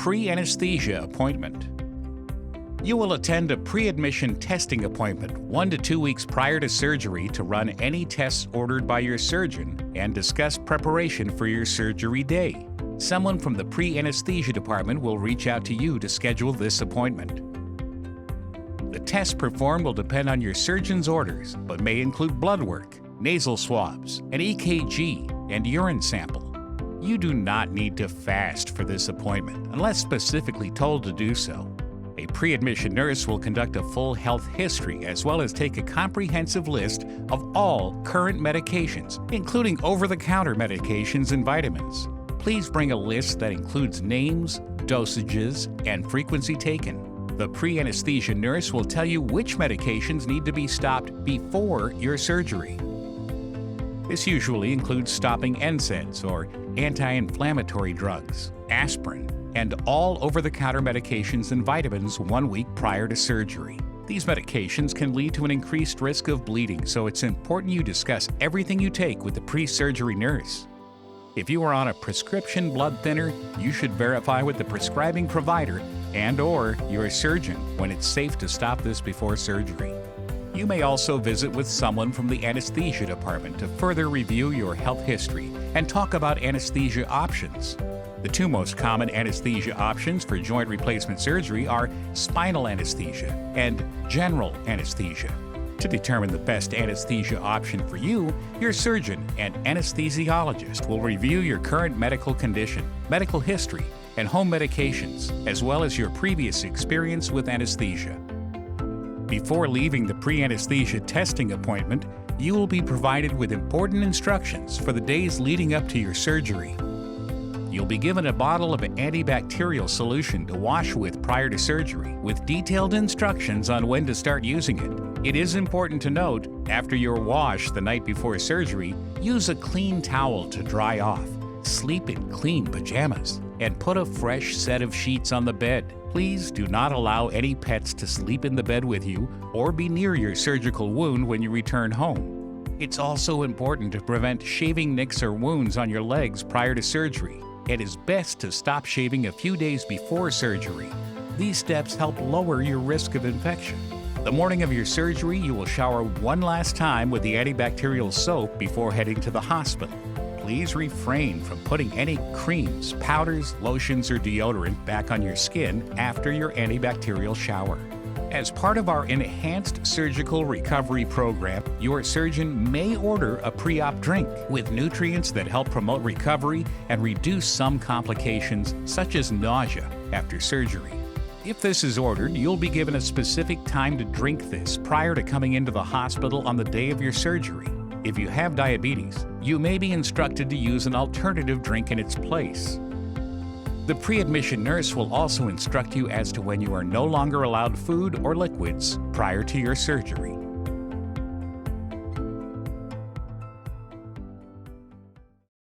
Pre-Anesthesia Appointment. You will attend a pre-admission testing appointment 1 to 2 weeks prior to surgery to run any tests ordered by your surgeon and discuss preparation for your surgery day. Someone from the pre-anesthesia department will reach out to you to schedule this appointment. The tests performed will depend on your surgeon's orders, but may include blood work, nasal swabs, an EKG, and urine sample. You do not need to fast for this appointment unless specifically told to do so. A pre-admission nurse will conduct a full health history as well as take a comprehensive list of all current medications, including over-the-counter medications and vitamins. Please bring a list that includes names, dosages, and frequency taken. The pre-anesthesia nurse will tell you which medications need to be stopped before your surgery. This usually includes stopping NSAIDs or anti-inflammatory drugs, aspirin, and all over-the-counter medications and vitamins 1 week prior to surgery. These medications can lead to an increased risk of bleeding, so it's important you discuss everything you take with the pre-surgery nurse. If you are on a prescription blood thinner, you should verify with the prescribing provider and/or your surgeon when it's safe to stop this before surgery. You may also visit with someone from the anesthesia department to further review your health history and talk about anesthesia options. The two most common anesthesia options for joint replacement surgery are spinal anesthesia and general anesthesia. To determine the best anesthesia option for you, your surgeon and anesthesiologist will review your current medical condition, medical history, and home medications, as well as your previous experience with anesthesia. Before leaving the pre-anesthesia testing appointment, you will be provided with important instructions for the days leading up to your surgery. You'll be given a bottle of antibacterial solution to wash with prior to surgery, with detailed instructions on when to start using it. It is important to note, after your wash the night before surgery, use a clean towel to dry off, sleep in clean pajamas, and put a fresh set of sheets on the bed. Please do not allow any pets to sleep in the bed with you or be near your surgical wound when you return home. It's also important to prevent shaving nicks or wounds on your legs prior to surgery. It is best to stop shaving a few days before surgery. These steps help lower your risk of infection. The morning of your surgery, you will shower one last time with the antibacterial soap before heading to the hospital. Please refrain from putting any creams, powders, lotions, or deodorant back on your skin after your antibacterial shower. As part of our enhanced surgical recovery program, your surgeon may order a pre-op drink with nutrients that help promote recovery and reduce some complications, such as nausea, after surgery. If this is ordered, you'll be given a specific time to drink this prior to coming into the hospital on the day of your surgery. If you have diabetes, you may be instructed to use an alternative drink in its place. The pre-admission nurse will also instruct you as to when you are no longer allowed food or liquids prior to your surgery.